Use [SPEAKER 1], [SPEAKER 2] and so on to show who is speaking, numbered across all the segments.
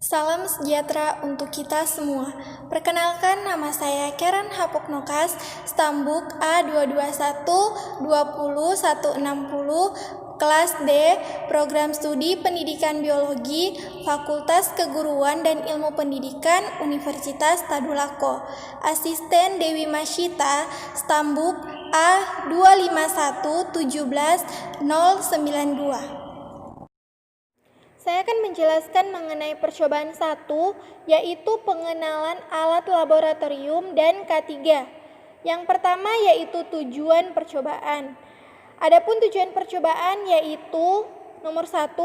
[SPEAKER 1] Salam sejahtera untuk kita semua. Perkenalkan, nama saya Karen Hapoknokas, Stambuk A221-20160, kelas D, Program Studi Pendidikan Biologi, Fakultas Keguruan dan Ilmu Pendidikan, Universitas Tadulako. Asisten Dewi Masyita, Stambuk A251-17092. Saya akan menjelaskan mengenai percobaan 1, yaitu pengenalan alat laboratorium, dan K3. Yang pertama yaitu tujuan percobaan. Adapun tujuan percobaan yaitu nomor 1,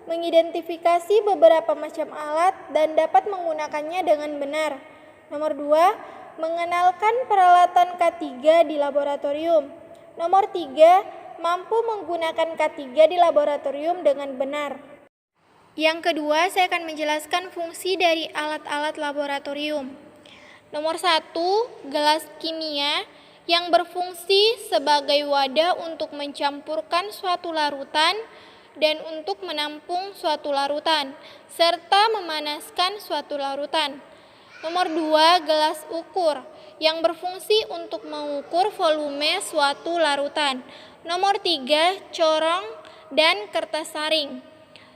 [SPEAKER 1] mengidentifikasi beberapa macam alat dan dapat menggunakannya dengan benar. Nomor 2, mengenalkan peralatan K3 di laboratorium. Nomor 3, mampu menggunakan K3 di laboratorium dengan benar. Yang kedua, saya akan menjelaskan fungsi dari alat-alat laboratorium. Nomor 1, gelas kimia yang berfungsi sebagai wadah untuk mencampurkan suatu larutan dan untuk menampung suatu larutan, serta memanaskan suatu larutan. Nomor 2, gelas ukur yang berfungsi untuk mengukur volume suatu larutan. Nomor 3, corong dan kertas saring.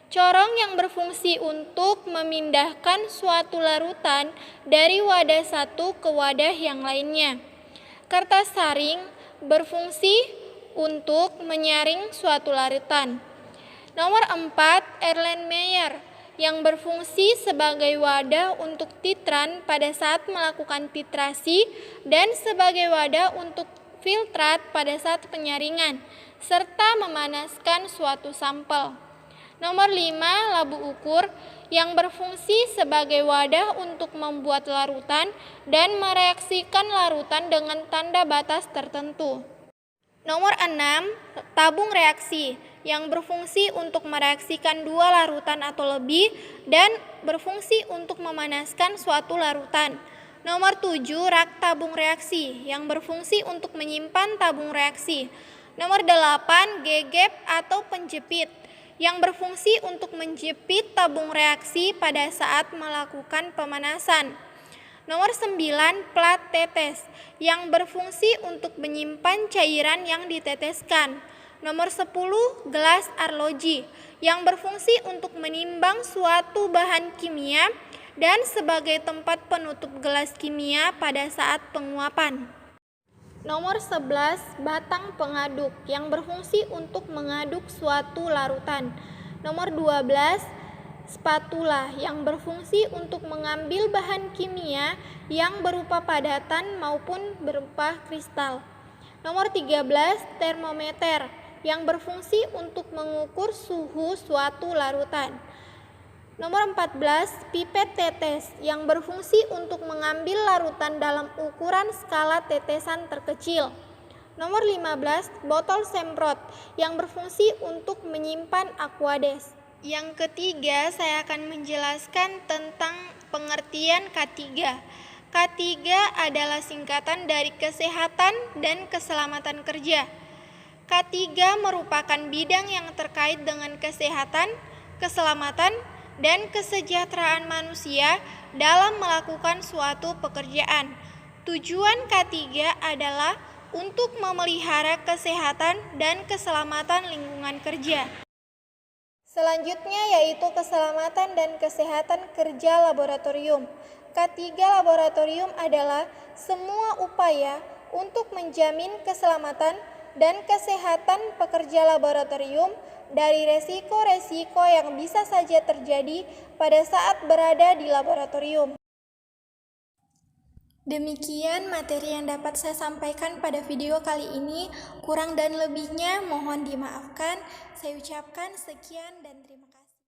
[SPEAKER 1] Corong yang berfungsi untuk memindahkan suatu larutan dari wadah satu ke wadah yang lainnya. Kertas saring berfungsi untuk menyaring suatu larutan. Nomor 4, Erlenmeyer yang berfungsi sebagai wadah untuk titran pada saat melakukan titrasi dan sebagai wadah untuk filtrat pada saat penyaringan, serta memanaskan suatu sampel. Nomor 5, labu ukur yang berfungsi sebagai wadah untuk membuat larutan dan mereaksikan larutan dengan tanda batas tertentu. Nomor 6, tabung reaksi yang berfungsi untuk mereaksikan dua larutan atau lebih dan berfungsi untuk memanaskan suatu larutan. Nomor 7, rak tabung reaksi yang berfungsi untuk menyimpan tabung reaksi. Nomor 8, gegep atau penjepit yang berfungsi untuk menjepit tabung reaksi pada saat melakukan pemanasan. Nomor 9, plat tetes yang berfungsi untuk menyimpan cairan yang diteteskan. Nomor 10, gelas arloji yang berfungsi untuk menimbang suatu bahan kimia dan sebagai tempat penutup gelas kimia pada saat penguapan. Nomor 11, batang pengaduk yang berfungsi untuk mengaduk suatu larutan. Nomor 12, spatula yang berfungsi untuk mengambil bahan kimia yang berupa padatan maupun berupa kristal. Nomor 13, termometer yang berfungsi untuk mengukur suhu suatu larutan. Nomor 14, pipet tetes yang berfungsi untuk mengambil larutan dalam ukuran skala tetesan terkecil. Nomor 15, botol semprot yang berfungsi untuk menyimpan aquades. Yang ketiga, saya akan menjelaskan tentang pengertian K3. K3 adalah singkatan dari kesehatan dan keselamatan kerja. K3 merupakan bidang yang terkait dengan kesehatan, keselamatan, dan kesejahteraan manusia dalam melakukan suatu pekerjaan. Tujuan K3 adalah untuk memelihara kesehatan dan keselamatan lingkungan kerja. Selanjutnya yaitu keselamatan dan kesehatan kerja laboratorium. K3 laboratorium adalah semua upaya untuk menjamin keselamatan dan kesehatan pekerja laboratorium dari resiko-resiko yang bisa saja terjadi pada saat berada di laboratorium. Demikian materi yang dapat saya sampaikan pada video kali ini. Kurang dan lebihnya mohon dimaafkan. Saya ucapkan sekian dan